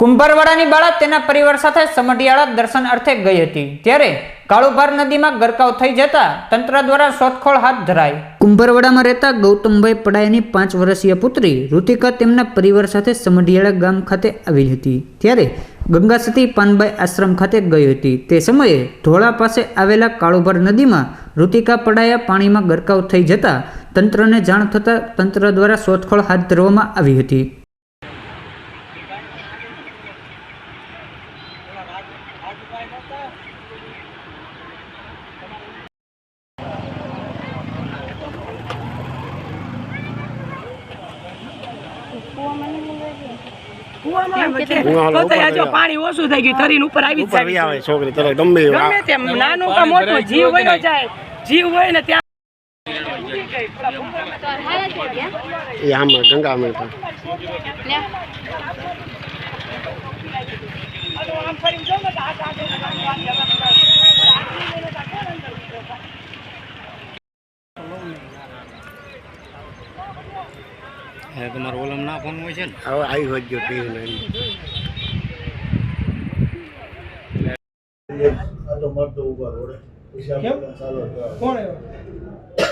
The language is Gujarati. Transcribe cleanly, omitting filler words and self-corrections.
કુંભારવાડાની બાળા તેના પરિવાર સાથે સમઢિયાળા દર્શન અર્થે ગઈ હતી ત્યારે કાળુભાર નદીમાં ગરકાવ થઈ જતા તંત્ર દ્વારા શોધખોળ હાથ ધરાઈ। કુંભારવાડામાં રહેતા ગૌતમભાઈ પડાયાની 5 વર્ષીય પુત્રી ઋતિકા તેમના પરિવાર સાથે સમઢિયાળા ગામ ખાતે આવી હતી ત્યારે ગંગાસતી પાનબાઈ આશ્રમ ખાતે ગઈ હતી। તે સમયે ધોળા પાસે આવેલા કાળુભાર નદીમાં ઋતિકા પડાયા પાણીમાં ગરકાવ થઈ જતા તંત્રને જાણ થતાં તંત્ર દ્વારા શોધખોળ હાથ ધરવામાં આવી હતી। પાણી ઓછું થઈ ગયું તરીને ઉપર આવી જાય છોકરી તરત ગમે તેમ નાનું કે મોટું જીવ વયો જાય જીવ હોય ને ત્યાં એ આમાં ગંગા માં તમારો ઓલમ ના ફોન હોય છે ને હવે આવી હોય ગયો ટીવી આ તો મરતો ઉભા રોડે. કોણ આવ્યો?